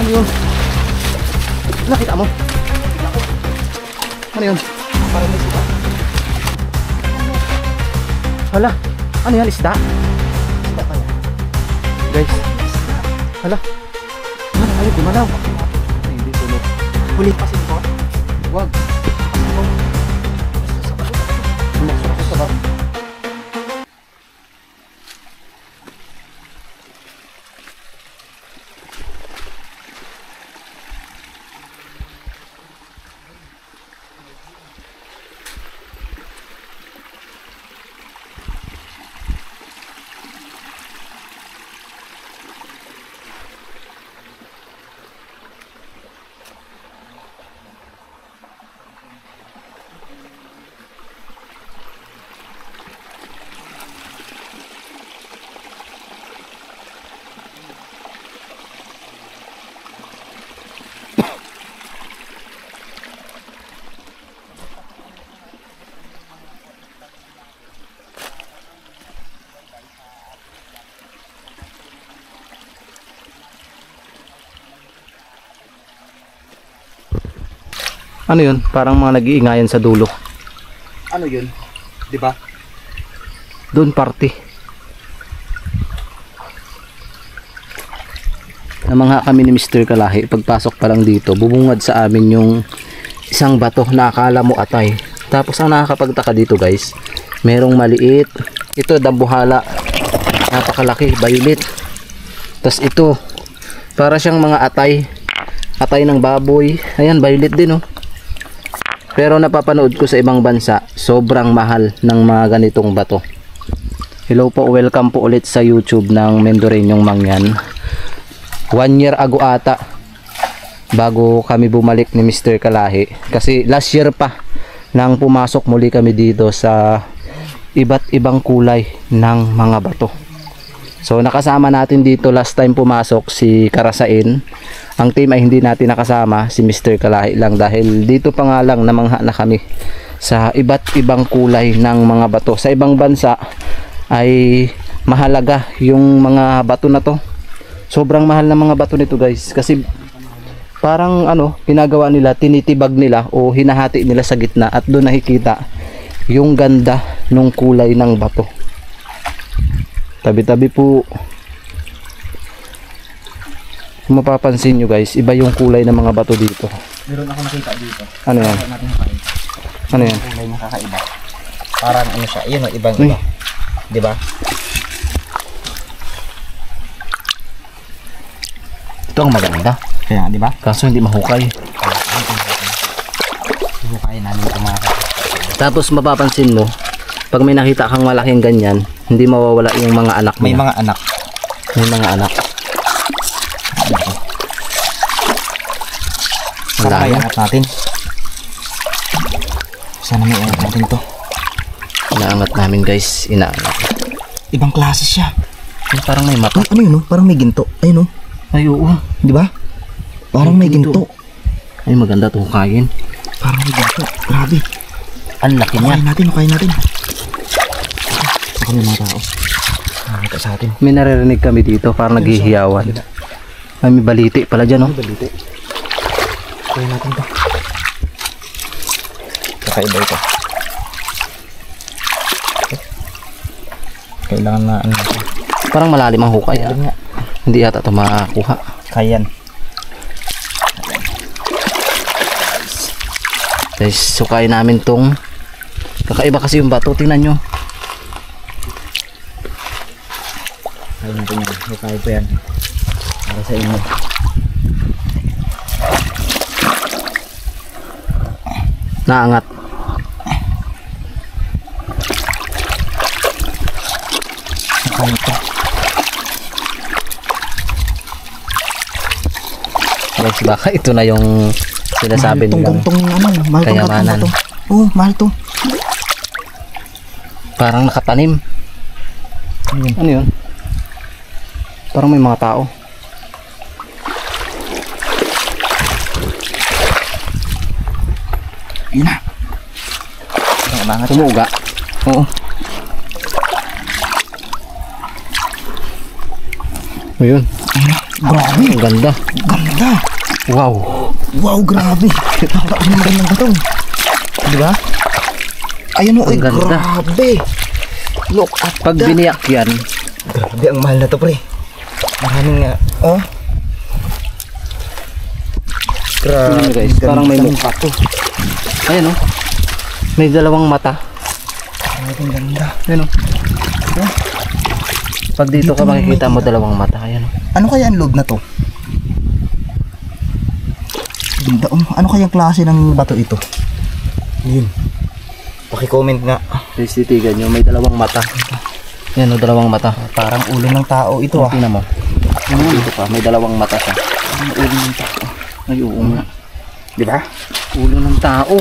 Ano yun? Nakita mo? Ano yun? Parang may sila. Hala, ano yan? Isda? Isda pa yan. Guys, hala. Ay, gumalaw. Ay, hindi tuloy. Huli pa sila. Wag. Sumaksak ako sa bag. Ano yun? Parang mga nag-iingayan sa dulo. Ano yun? Di ba? Doon party. Namangha kami ni Mr. Kalahi. Pagpasok pa lang dito, bubungad sa amin yung isang bato na akala mo atay. Tapos ang nakakapagtaka dito guys, merong maliit. Ito dambuhala. Napakalaki, violet. Tapos ito, para siyang mga atay. Atay ng baboy. Ayan, violet din oh. Pero napapanood ko sa ibang bansa, sobrang mahal ng mga ganitong bato. Hello po, welcome po ulit sa YouTube ng Mendoreñong Mangyan. 1 year ago ata, bago kami bumalik ni Mr. Kalahi. Kasi last year pa, nang pumasok muli kami dito sa iba't ibang kulay ng mga bato. So nakasama natin dito last time pumasok si Karasain. Ang team ay hindi natin nakasama, si Mr. Kalahi lang, dahil dito pa nga lang namangha na kami sa iba't ibang kulay ng mga bato. Sa ibang bansa ay mahalaga yung mga bato na to. Sobrang mahal na mga bato nito guys, kasi parang ano, ginagawa nila, tinitibag nila o hinahati nila sa gitna at doon nakikita yung ganda ng kulay ng bato. Tabi-tabi po. Kung mapapansin nyo guys, iba yung kulay ng mga bato dito. Meron ako nakita dito. Ano yan? Ano yan? Kulay na kakaiba. Parang ano siya, yun o, ibang iba. Di ba? Ito ang maganda. Kaya, di ba? Kaso hindi mahukay. Subukain namin ito mga kakaiba. Tapos mapapansin mo, pag may nakita kang malaking ganyan, hindi mawawala yung mga anak May niya. mga anak. May mga anak. Sana may angat natin. Sana may angat natin to. Inaangat namin guys, inaangat. Ibang klase siya. Ay, parang may mata. Ay, ano yun o? Parang may ginto. Ayun o. Ay oo. Di ba? Parang may ginto. Ay maganda to hukayin. Parang may ginto. Grabe. Ang laki niya. Hukayin natin. Baka may mga tao. Nakakita sa atin. May naririnig kami dito, parang naghihiyawan. Ay may baliti pala dyan oh. Balite. Hukayin natin to. Kakaiba ito. Kailangan na ano. Parang malalim ang hukay ah. Hindi yata ito makakuha. Kayan. Guys, sukayin namin tong kakaiba kasi yung bato, tingnan nyo. Kayan natin yan. Hukayin ko yan. Para sa inyo. Naangat. Hukayin ito. Guys, baka ito na yung sinasabi nilang mahal kayamanan. to. Oh, mahal to. Parang nakatanim. Ano yun? Parang may mga tao. Yun na. Bangat Tumuga. Oo. Ayun. Grabe. Ang ganda. Ganda. Wow. Wow, grabe. Napakasama magandang bato. Diba? Ayun o, Ang ganda. grabe. Look at Pag that. biniyak yan, Grabe, ang mahal na to, pre. Maraming nga. Oh. Grabe. Ano, guys, parang may gandang mukha. bato. ayan oh. May dalawang mata. Grabe, ang ganda. Ayan oh. Pag dito ka makikita mo dalawang mata. Ayan oh. Ano kaya ang loob na to? Ganda. Ano kayang klase ng bato ito? Yun. Paki-comment nga. Please titigan nyo, may dalawang mata. Ayan oh, dalawang mata. Parang ulo ng tao ito ah. Tingnan mo. Dito pa, may dalawang mata siya. Parang ulo ng tao. Ay, oo nga. Di ba? Ulo ng tao.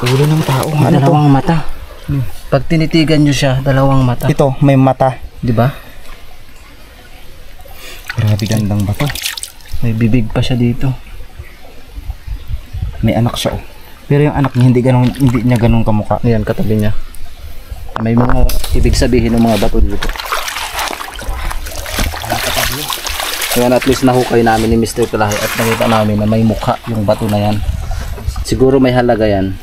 Ulo ng tao. May Ano to? dalawang mata. Pag tinitigan nyo siya, dalawang mata. Ito, may mata. Di ba? Grabe, gandang bato. May bibig pa siya dito. May anak siya oh. Pero yung anak niya hindi niya ganun kamukha. Ayan, katabi niya. May mga ibig sabihin ng mga bato dito. Ayan, at least nahukay namin ni Mr. Kalahi at nakita namin na may mukha yung bato na yan. Siguro may halaga yan.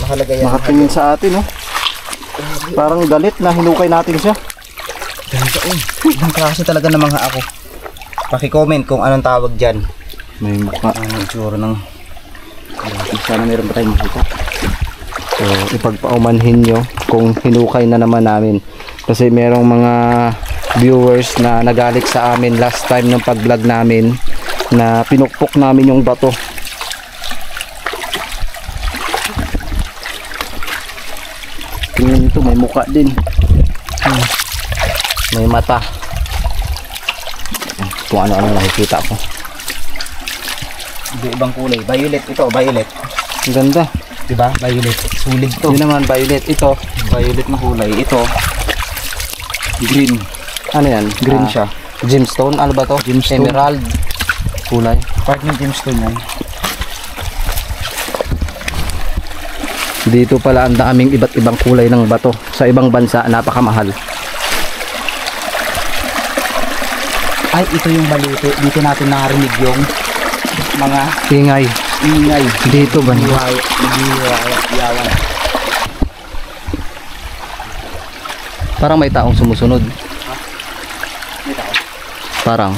Mahalaga yan. Nakatingin sa atin, oh. Parang galit na hinukay natin siya. Ganda oh. Ibang klase talaga ng mga ako. Paki-comment kung anong tawag dyan. May mukha. Ano yung itsura ng... Sana meron pa tayong makita. So, ipagpaumanhin nyo kung hinukay na naman namin. Kasi merong mga viewers na nagalit sa amin last time ng pag-vlog namin na pinukpok namin yung bato. Tingnan nito, may mukha din. May mata. Kung ano-ano nakikita ko. Ibang kulay. Violet ito, violet. Ang ganda. Diba? Violet. Sulig to. Yun naman, violet. Ito, Violet na kulay. Ito, green. ano yan? Green Ah, siya. Gemstone, ano ba to? Gemstone. Emerald kulay. Part ng gemstone yan. Dito pala ang daming iba't ibang kulay ng bato. Sa ibang bansa, napakamahal. Ay, ito yung balito. Dito natin narinig yung mga Ingay. ingay. Dito ba? Yawan. Parang may taong sumusunod. May tao. Parang.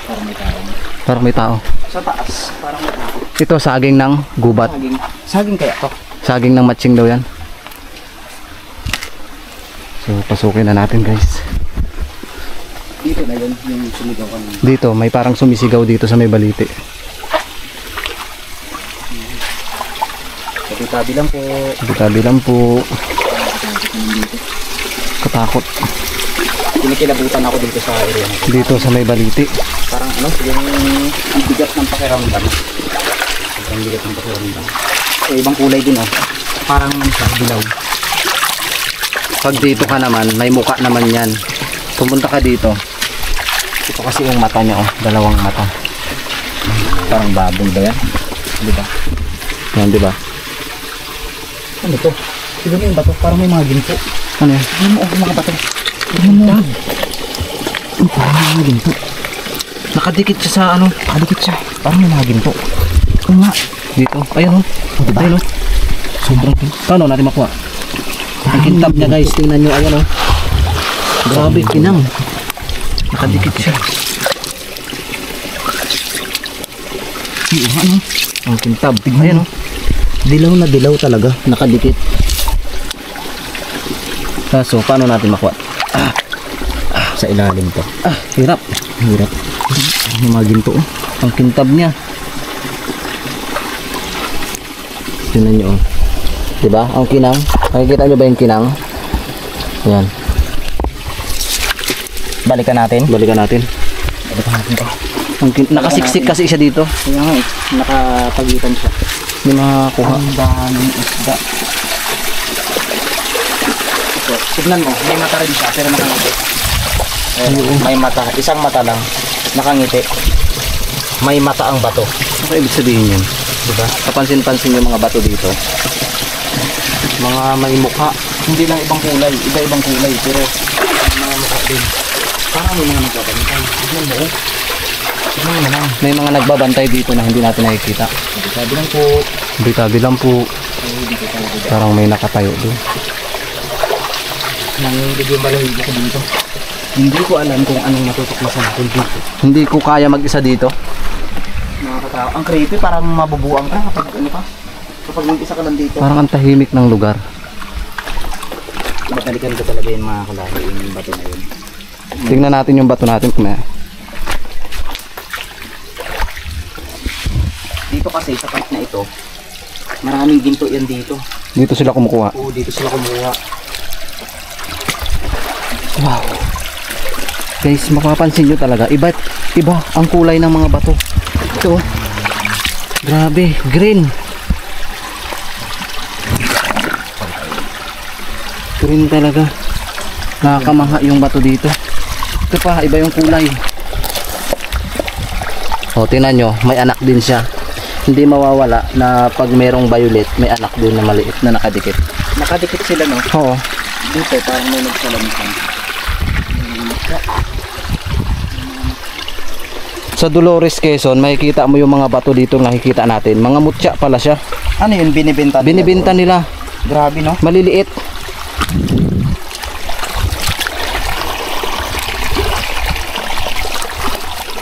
Parang may tao. Parang may tao. Sa taas, parang may tao. Ito, saging ng gubat. Saging. Saging kaya to. Saging ng matching daw yan. So, pasukin na natin guys. Dito na yun, yung sumigaw ka ng... Dito, may parang sumisigaw dito sa may baliti. Sa tabi lang po. Tabi lang po. Katakot. Kinikilabutan ako dito sa area na to. Dito sa may baliti. Parang ano, yung bigat ng pakiramdam. Sobrang bigat ng pakiramdam. So, ibang kulay din oh. Parang ano siya, dilaw. Pag dito ka naman, may muka naman yan. Pumunta ka dito. Ito kasi yung mata niya, oh. Dalawang mata. Parang baboy ba yan? Diba? Yan, diba? Ano to? Sino yung bato? Parang may mga ginto. Ano yan? Ano mo mga bato? Ano mo? Parang may mga ginto. Nakadikit siya sa ano? Nakadikit siya. Parang may mga ginto. Oo nga. Dito. Ayun, oh. Diba? Ayun, oh. Sobrang paano natin makuha? Ang kintab niya guys, tingnan nyo, ayan oh. Grabe, kinang. Nakadikit siya. Ano? Ang kintab, ayan oh. Dilaw na dilaw talaga. Nakadikit. Kaso, paano natin makuha? Sa ilalim to. Hirap. Hirap. May mga ginto oh. Ang kintab niya. Tingnan nyo oh. Diba? Ang kinang. Nakikita nyo ba yung kinang? Ayan. Balikan natin. Balikan natin. Balikan natin to. Nakasiksik kasi siya dito. Kaya nga eh. Nakapagitan siya. Hindi makakuha. Ang daming isda. So, tignan mo. May mata rin siya pero nakangiti. May mata. Isang mata lang. Nakangiti. May mata ang bato. Ano ibig sabihin yun? Diba? Kapansin-pansin yung mga bato dito. Mga may mukha. Hindi lang ibang kulay. Iba-ibang kulay. Pero mga natin. Parang may mga nagbabantay. Tignan mo. Tignan mo naman. May mga nagbabantay dito na hindi natin nakikita. Sabi lang po. Tabi lang po. Parang may nakatayo doon. Nanginginig yung balahibo ko dito. Hindi ko alam kung anong natutuklasan natin dito. Hindi ko kaya mag-isa dito. Nakakatawa. Ang creepy, parang mabubuang ka kapag ano ka. Kapag mag-isa ka lang dito. Parang ang tahimik ng lugar. Babalikan ko talaga yung mga kalahi, yung bato na yun. Tingnan natin yung bato natin kung may. Dito kasi sa part na ito, maraming ginto yan dito. Dito sila kumukuha. Oo, dito sila kumuha. Wow. Guys, mapapansin nyo talaga, iba ang kulay ng mga bato. Ito, oh. Grabe, green. Green talaga. Nakakamaha yung bato dito. Ito pa, iba yung kulay. O, tingnan nyo, may anak din siya. Hindi mawawala na pag merong violet, may anak din na maliit na nakadikit. Nakadikit sila, no? Oo. Dito, parang may nagsalamisan. Sa Dolores, Quezon, makikita mo yung mga bato dito nakikita natin. Mga mutya pala siya. Ano yun, binibenta nila? Binibenta nila. Grabe, no? Maliliit.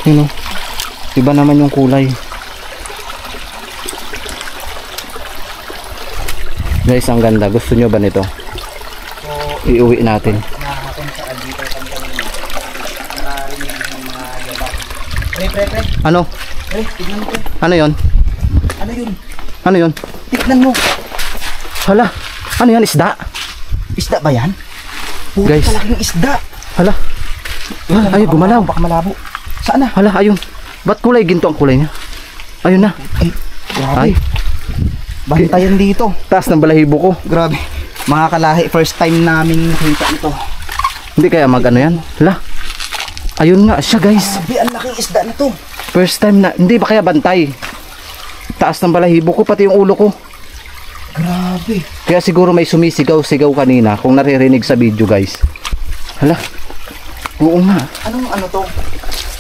Yun, oh. Iba naman yung kulay. Guys, ang ganda. Gusto nyo ba nito? Iuwi natin. Nakakapon sa dito sa kanila. Nakarinig ng mga yaba. Pre. Ano? Pre, tignan mo, pre. Ano yon? Ano yun? Ano yon? Tignan mo. Hala. Ano yan? Isda? Isda ba yan? Guys. Malaking isda. Hala. Hala, ay, gumalaw. Baka malabo. Saan na? Hala, ayun. Ba't kulay ginto ang kulay niya? Ayun na. Grabe. Ay. Bantayan dito. Taas ng balahibo ko. Grabe. Mga kalahi, first time namin nakita ito. Hindi kaya mag-ano yan? Hala. Ayun nga siya, guys. Grabe, ang laking isda na to. First time na. Hindi ba kaya bantay? Taas ng balahibo ko, pati yung ulo ko. Grabe. Kaya siguro may sumisigaw-sigaw kanina kung naririnig sa video, guys. Hala. Oo nga. Anong ano to?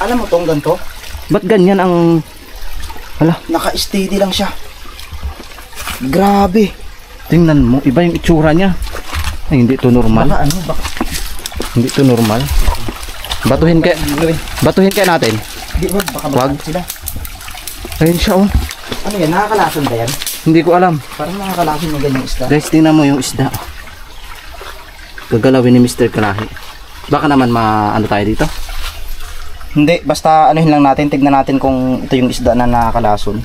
Alam mo tong ganito? Ba't ganyan ang... Hala. Naka-steady lang siya. Grabe. Tingnan mo, iba yung itsura niya. Ay, hindi to normal. Baka ano? Baka... Hindi to normal. Batuhin kaya natin. Di ba? Baka Wag. baka sila. Ayun siya, oh. Ano yan? Nakakalason ba yan? Hindi ko alam. Parang nakakalason yung ganyang isda. Guys, tingnan mo yung isda. Gagalawin ni Mr. Kalahi. Baka naman ano tayo dito? Hindi, basta anuhin lang natin. Tignan natin kung ito yung isda na nakakalason.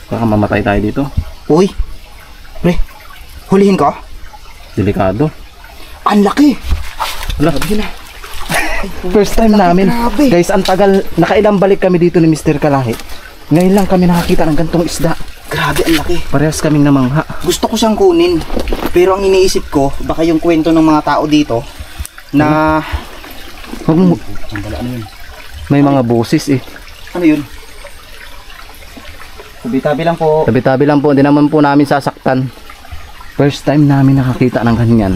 Baka mamatay tayo dito. Uy! Pre, hulihin ko? Delikado. Ang laki! Wala. First time namin. Grabe. Guys, ang tagal. Nakailang balik kami dito ni Mr. Kalahi. Ngayon lang kami nakakita ng gantong isda. Grabe, ang laki. Parehas kaming namangha. Gusto ko siyang kunin. Pero ang iniisip ko, baka yung kwento ng mga tao dito na... Huwag mo. Sandala, ano yun? May mga busis eh. Ano yun? Tabi-tabi lang po. Tabi-tabi lang po. Hindi naman po namin sasaktan. First time namin nakakita ng ganyan.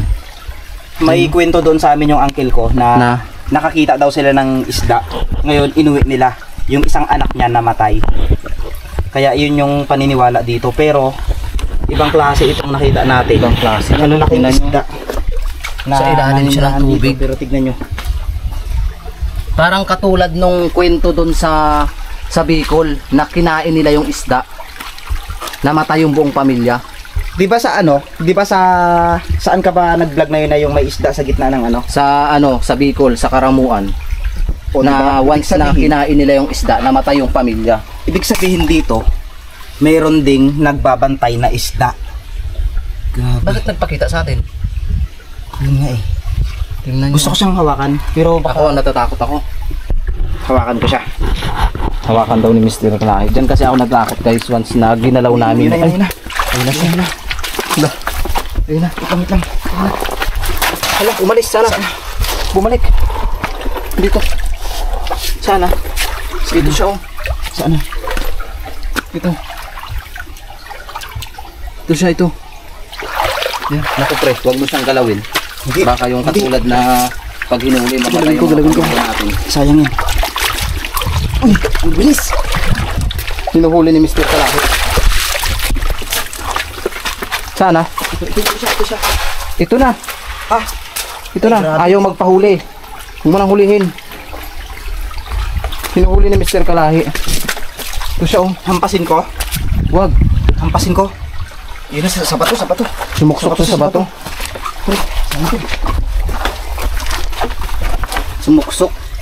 May kwento doon sa amin yung uncle ko na, Na? nakakita daw sila ng isda. Ngayon, inuwi nila. Yung isang anak niya namatay. Kaya yun yung paniniwala dito. Pero, ibang klase itong nakita natin. Ibang klase. Ano laking isda. Sa ilalim siya ng tubig. Dito, pero tignan nyo. Parang katulad nung kwento doon sa Bicol na kinain nila yung isda. Namatay yung buong pamilya. Di ba sa ano? Di ba sa saan ka ba nag-vlog na yun na yung may isda sa gitna ng ano? Sa Bicol, sa Karamuan. O, Na diba? once na kinain nila yung isda, namatay yung pamilya. Ibig sabihin dito, mayroon ding nagbabantay na isda. Grabe. Bakit nagpakita sa atin? Yun nga eh. Tingnan Gusto ko siyang hawakan, pero baka Ako, natatakot ako. hawakan ko siya. Hawakan daw ni Mr. Kalahi. Diyan kasi ako nagtakot, guys, once na ginalaw namin. Yun na, yun na. Ayun na siya. Ayun na. Wait lang. Hala, umalis sana. Bumalik. Dito. Sana. Dito siya, oh. Saan na? Ito. Ito siya, ito. Yan. Naku, pre, huwag mo siyang galawin. Hindi. Baka yung katulad na Pag hinuli, mamatay yung galawin ko. natin. Sayang yan. Uy, ang bilis. Hinuhuli ni Mr. Kalahi. Sana? Ito siya. Ito na. Ah, Ito na. grabe. Ayaw magpahuli. Huwag mo nang hulihin. Hinuhuli ni Mr. Kalahi. Ito siya oh. hampasin ko. Wag. Hampasin ko. Yun na, sa bato, sa bato. Sumuksok to sa bato.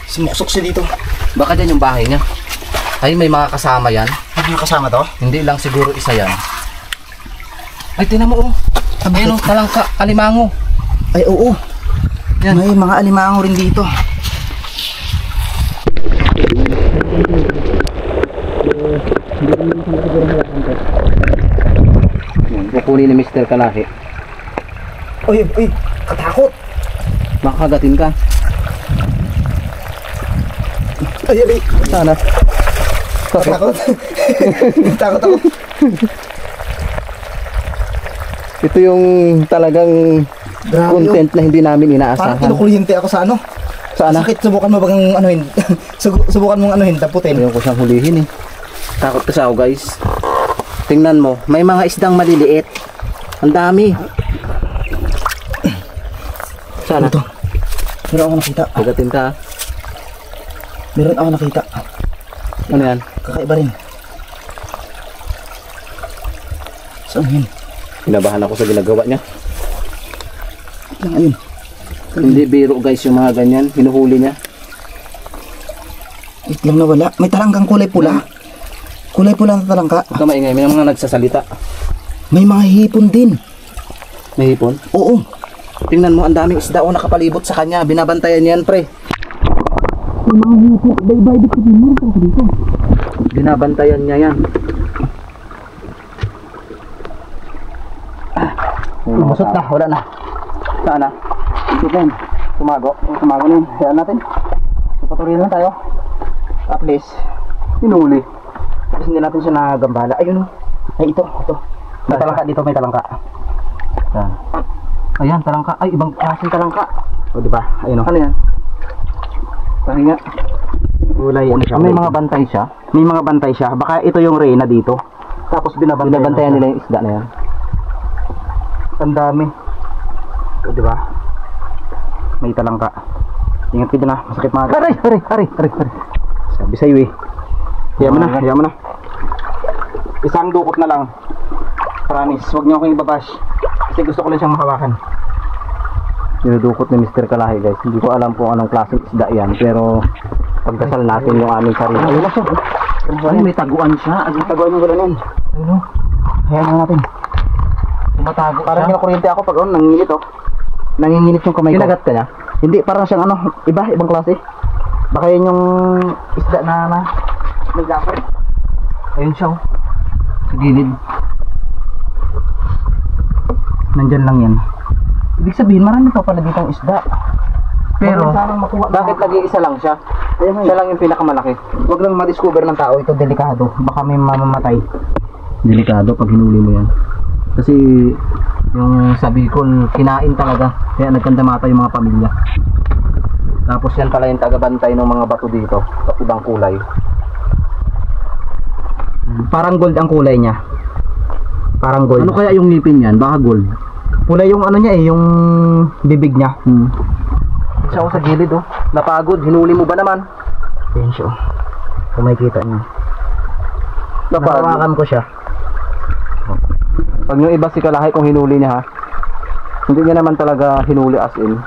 Sumuksok siya dito. Baka dyan yung bahay niya. Ay, may mga kasama yan. Hindi yung kasama to? Hindi lang siguro isa yan. Ay, tinan mo oh. Ayun oh, talangka, alimango. Ay, oo. Yan. May mga alimango rin dito. Yan, kukunin ni Mr. Kalahi. Uy, katakot. Makakagatin ka. Ay, Sana. katakot. Takot ako. Ito yung talagang Grabe, content na hindi namin Parang inaasahan. kinukuryente ako sa ano. Sana. Sakit, subukan mo bagang anuhin. Subukan mong anuhin, taputin. Ayaw ko siyang hulihin eh. Takot kasi ako guys. Tingnan mo, may mga isdang maliliit. Ang dami. Sana. Ito. Meron ako nakita. Pagatin ka. Meron ako nakita. Ano yan? Kakaiba rin. Saan yun? Kinabahan ako sa ginagawa niya. Yan, ayun. Hindi biro guys yung mga ganyan. Hinuhuli niya. Wait lang, nawala. May talanggang kulay pula. Kulay pula na talangka. Huwag ka maingay. May mga nagsasalita. May mga hipon din. May hipon. Oo. Tingnan mo, ang daming isda o nakapalibot sa kanya. Binabantayan niyan pre. May mga hipon. Iba-iba ibig sabihin mo rin dito. Binabantayan niya yan. Masot na. Wala na. Sana. Ito yan. Tumago. Tumago na yun. Hayaan natin. Patuloy lang tayo. At least, Hinuli. tapos hindi natin siya nagambala. Ayun o. Ay, ito. May talangka dito. May talangka. Yan. Ayan, talangka. Ay, ibang klaseng talangka. O, diba? Ayun o. Ano yan? Pahinga. Kulay, ano siya? May mga bantay siya. May mga bantay siya. Baka ito yung reyna dito. Tapos Binabantayan nila yung isda na yan. Ang dami. O, diba? May talangka. Ingat ka dyan ha. Masakit mga. Aray. Sabi sa'yo eh. Hayaan mo na. Isang dukot na lang. Promise. Huwag niyo akong ibabash. Kasi gusto ko lang siyang makawakan. Dinudukot ni Mr. Kalahi guys. Hindi ko alam kung anong klaseng isda yan. Pero pagdasal natin yung aming sarili. Ayun na siya. Ay, may taguan siya. Taguan yung gano'n. Ayun o. Hayaan na natin. Tumatago Parang siya. kinukuryente ako pag nangingilit oh. Nangingilit yung kamay ko. Kinagat ka niya? Hindi, parang siyang ano, ibang klase. Baka yun yung isda na may gapper. Ayun siya o. Sa gilid. Nandyan lang yan. Ibig sabihin marami pa pala ditong isda. Pero Bakit nag-iisa lang siya? Siya lang yung pinakamalaki. Huwag lang ma-discover ng tao, ito delikado. Baka may mamamatay. delikado pag hinuli mo yan. Kasi yung sa Bicol kinain talaga. Kaya nagkandamata yung mga pamilya. Tapos yan pala yung tagabantay ng mga bato dito. At ibang kulay. Parang gold ang kulay niya. Parang gold. Ano kaya yung ngipin yan? Baka gold. Kulay yung ano niya eh, yung bibig niya. Siya sa gilid oh. Napagod. Hinuli mo ba naman? Ayan siya. Kung makikita niyo. Napagod. Nahawakan ko siya. Pag yung iba si Kalahi kung hinuli niya ha. Hindi niya naman talaga hinuli as in.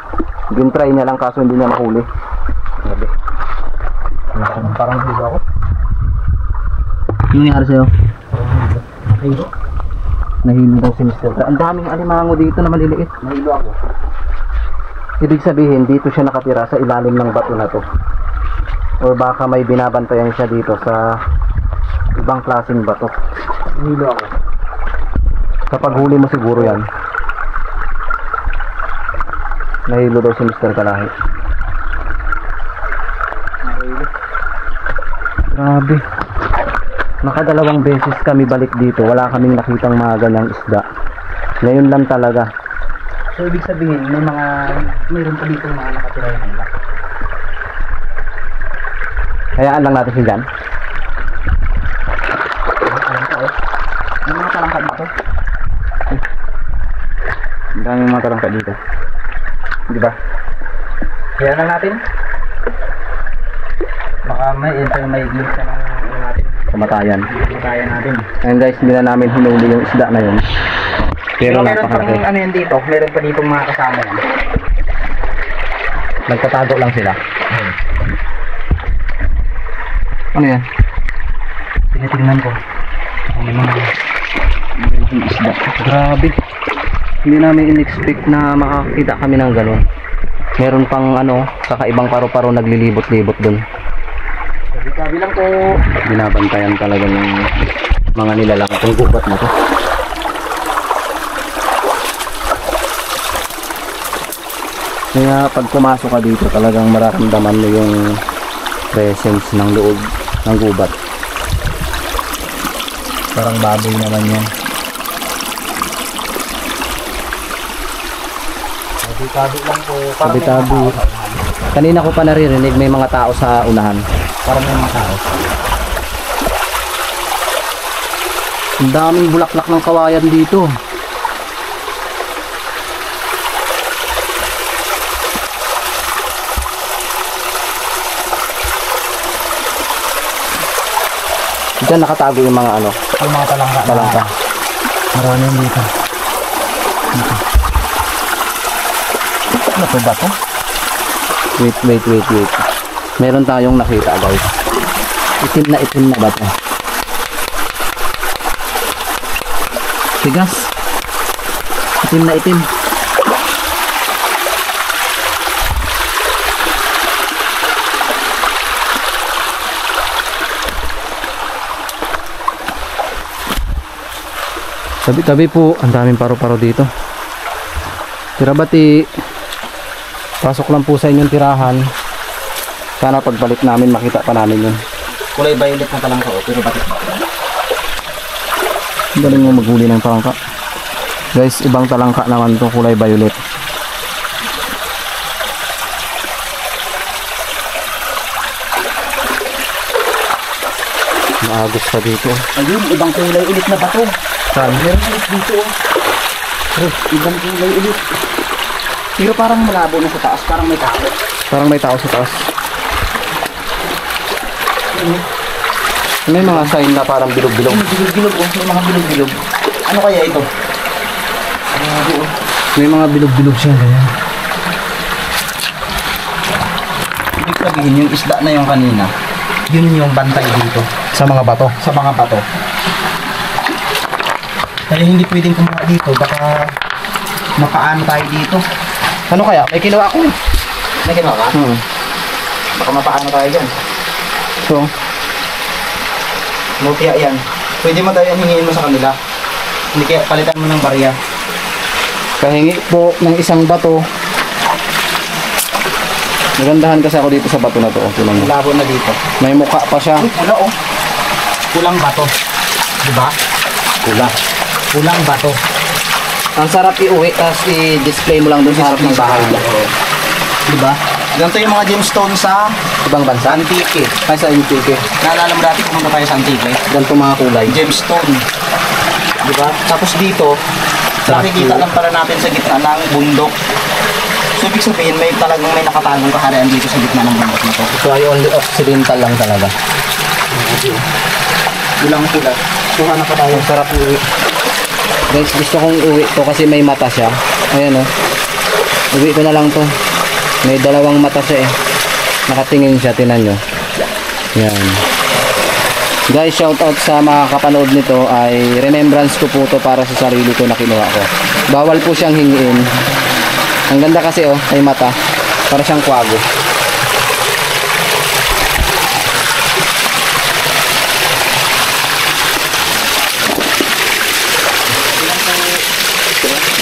Gintry niya lang kaso hindi niya mahuli. Grabe. Parang higo ako. Ano nangyari sa'yo? Higo. Nahilo daw si Mr. Ang daming alimango dito na maliliit. Nahilo ako. Ibig sabihin dito siya nakatira sa ilalim ng bato na to. O baka may binabantayan siya dito sa ibang klaseng bato. Nahilo ako. Kapag huli mo siguro yan. Nahilo daw si Mr. Kalahi. Grabe. Nakadalawang beses kami balik dito. Wala kaming nakitang mga ganyang isda. Ngayon lang talaga. So ibig sabihin mayroon pa dito mga nakatira yung handa. Hayaan lang natin si Jan. May mga talangka dito. Ang daming mga talangka dito. Di ba? Hayaan lang natin. Baka may glimpse ka ng natin. Kamatayan. Kamatayan natin. Ayun guys, hindi na namin hinuli yung isda na yun. Pero meron pang napakalaki. ano yan dito. Meron pa dito mga kasama yan. Nagtatago lang sila. Ano yan? Tinitingnan ko. May mga Isda. Grabe. Hindi namin in-expect na makakita kami ng ganun. Meron pang kakaibang paru-paro naglilibot-libot dun. sabi lang po. Binabantayan talaga ng mga nilalang itong gubat na to. Kaya pag pumasok ka dito talagang mararamdaman mo yung presence ng loob ng gubat. Parang baboy naman yan. Tabi lang po. Tabi-tabi. Kanina ko pa naririnig may mga tao sa unahan. Parang may mga tao. Ang daming bulaklak ng kawayan dito. Diyan nakatago yung mga Yung mga talangka. talangka. Marami yung dito. Ano po ba to? Wait. Meron tayong nakita guys. Itim na ba to? Tigas. Itim na itim. Tabi-tabi po, ang daming paro-paro dito. Tirabati, pasok lang po sa inyong tirahan. Sana pagbalik namin makita pa namin yun. Kulay violet na talangka pero bakit? Galing mo maghuli ng talangka. Guys, ibang talangka naman to, kulay violet. Maagos pa dito. Ayun, ibang kulay ulit na bato. Saan? Meron ulit dito. Ibang kulay ulit. Pero parang malabo na sa taas, parang may tao. Parang may tao sa taas. May mga sign na parang bilog-bilog. Bilog-bilog oh, may mga bilog-bilog. Ano kaya ito? May mga bilog-bilog siya ganyan. Ibig sabihin yung isda na yung kanina, yun yung bantay dito Sa mga bato. sa mga bato. Kaya hindi pwedeng kumuha dito, baka mapaano tayo dito. Ano kaya? May kinuha ako. May kinuha ka? Baka mapaano tayo dyan. So, Nokia yan. Pwede mo tayo yan hingin mo sa kanila. Hindi kaya palitan mo ng barya. kahingi po ng isang bato. Nagandahan kasi ako dito sa bato na to. Tingnan mo. Labo na dito. May mukha pa siya. Uy, pula oh. Pulang bato. Diba? Pula. Pulang bato. Ang sarap iuwi, tapos i-display mo lang doon sa harap ng bahay mo. Diba? Ganito yung mga gemstone sa Ibang bansa? Antique. Ay, sa Antique. Naalala mo dati pumunta tayo sa Antique? Ganito mga kulay. Gemstone. Diba? Tapos dito, nakikita lang pala natin sa gitna ng bundok. So, ibig sabihin, may talagang may nakatagong kaharian dito sa gitna ng bundok na to. So ay only occidental lang talaga. Ilang pula. Kuha na pa tayo. Ang sarap iuwi. Guys, gusto kong iuwi to kasi may mata siya. Ayan o. Uwi ko na lang to. May dalawang mata siya eh. Nakatingin siya, tinan nyo. Yan. Guys, shoutout sa mga kapanood nito ay remembrance ko po to para sa sarili ko na kinuha ko. Bawal po siyang hingiin. Ang ganda kasi oh, may mata. Para siyang kwago.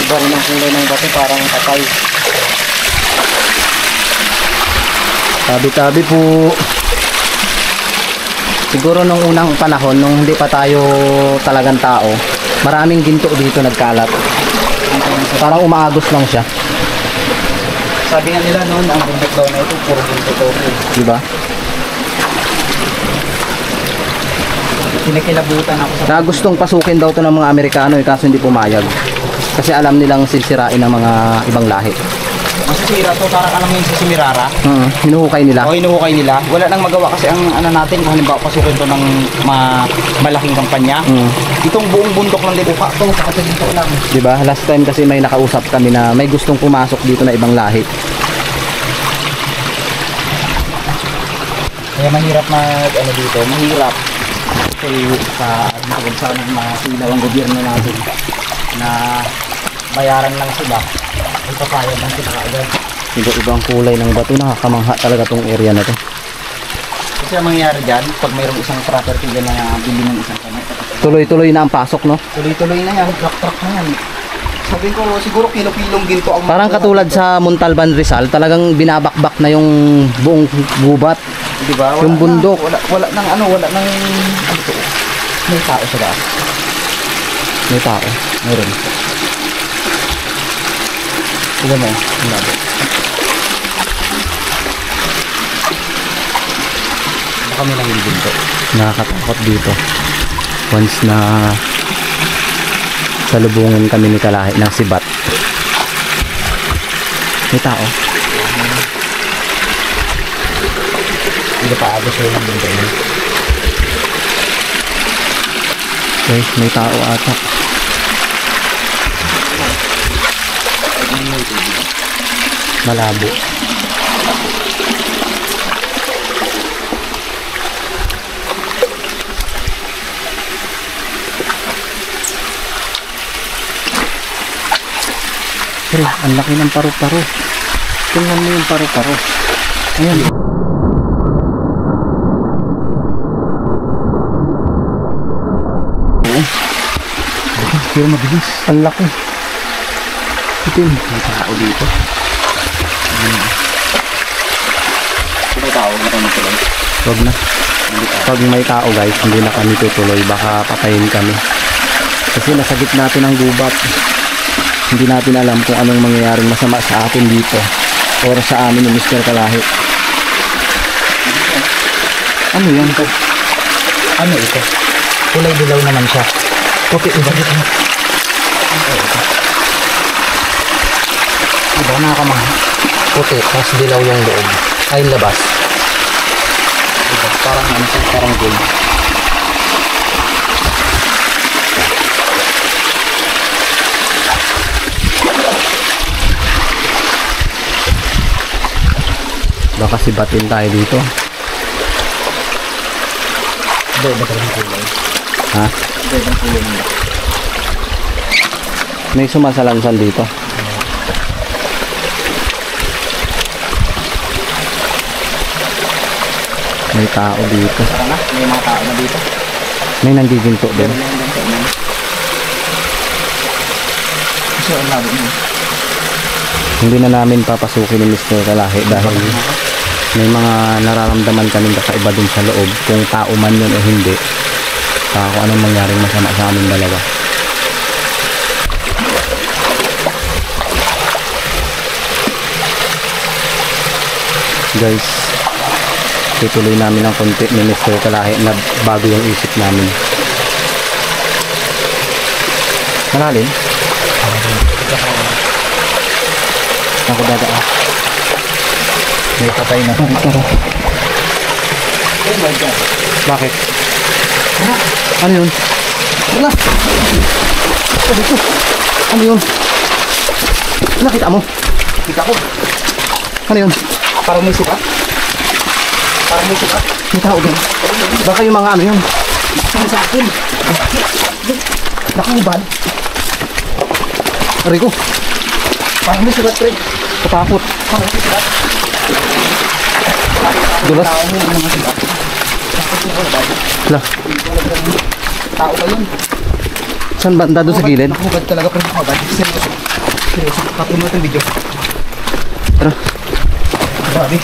Iba rin ang kulay ng bato, parang patay. Tabi-tabi po. Siguro nung unang panahon, nung hindi pa tayo talagang tao, maraming ginto dito nagkalat. Parang umaagos lang siya. Sabi nga nila noon, ang bundok daw na ito, puro bundok daw ito. Diba? Kinikilabutan ako sa... Na gustong pasukin daw to ng mga Amerikano kaso hindi pumayag. Kasi alam nilang sisirain ng mga ibang lahi. Masisira to, parang alam mo yung si Mirara. Hinuhukay nila. O hinuhukay nila. Wala nang magawa kasi ang ano natin, kung halimbawa pasukin to ng malaking kampanya. Itong buong bundok lang dito, ito dito lang. Diba? Last time kasi may nakausap kami na may gustong pumasok dito na ibang lahi. Kaya mahirap ano dito, mahirap. Kasi sa mga silaw ang gobyerno natin na bayaran lang sila. Ay papayag lang sila kaagad. Iba-ibang kulay ng bato, nakakamangha talaga tong area na to. Kasi ang mangyayari dyan, pag mayroong isang property dyan na bili ng isang kanay, Tuloy-tuloy na ang pasok, no? tuloy-tuloy na yan, truck na yan. Sabi ko, siguro kilo-kilong ginto ang... Parang katulad sa Montalban Rizal, talagang binabakbak na yung buong gubat. Diba? Yung bundok. Wala nang ano to. May tao sa daan. May tao. Meron. Tignan mo, ang labo. Baka may nang ginto. Nakakatakot dito. Once na salubungin kami ni Kalahi ng Sibat. May tao. Hindi pa agos yun ang ginto niya. Okay, may tao ata. Malabo. Pero ang laki ng paru-paro. Tingnan mo yung paru-paro. Ayan. Pero mabilis. Ang laki. Itim. May tao dito. May tao na kami tuloy. Huwag na. Pag may tao guys, hindi na kami tutuloy. Baka patayin kami. Kasi nasa gitna natin ang gubat. Hindi natin alam kung anong mangyayaring masama sa atin dito. O sa amin ni Mr. Kalahi. Ano yan? Ano ito? Kulay dilaw naman siya. Okay, iba dito. Diba nakakamahan? Puti, tapos dilaw yung loob. Ay, labas. Diba? Parang ano siya, parang gold. Baka sibatin tayo dito. Iba talagang kulay. Ha? Iba kulay nila. May sumasalansan dito. May tao dito. Tara na, may mga tao na dito. May nangiginto din. Kasi ang labo niya. Hindi na namin papasukin ni Mr. Kalahi dahil may mga nararamdaman kaming kakaiba dun sa loob. Kung tao man yun o hindi. Kung anong mangyaring masama sa amin dalawa. Guys, tutuloy namin ang konti ni Mr. Kalahi na bago yung isip namin. Malalim? Ako dadaan. May patay na. Tara. Oh my God. Bakit? Ano yun? Wala. Ano yun? Nakita mo? Kita ko. Ano yun? Parang may sukat. Parang may sukat. May tao din. Baka yung mga ano yun? Saan sa akin? Nakahubad. Aray ko. Parang may sukat, Fred. Katakot. Parang may sukat. Dulas. Tao mo yung mga sukat. Lah. Tao ba yun? Saan banda doon sa gilid? Nakahubad talaga, Fred. Nakahubad. Seryoso. Seryoso. Kapin mo itong video. Tara. Grabe.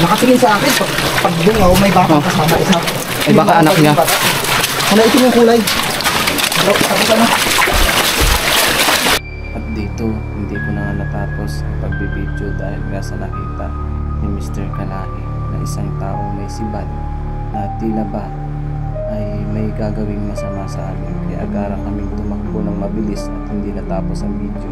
Nakatingin sa akin. Pag bungaw, may batang kasama. Isa. Ay, baka anak niya. Ano ito yung kulay? ito, hindi ko na nga natapos ang pagbibideo dahil nga sa nakita ni Mr. Kalahi na isang taong may sibad na tila ba ay may gagawing masama sa amin, kaya agara kaming tumakbo ng mabilis at hindi natapos ang video.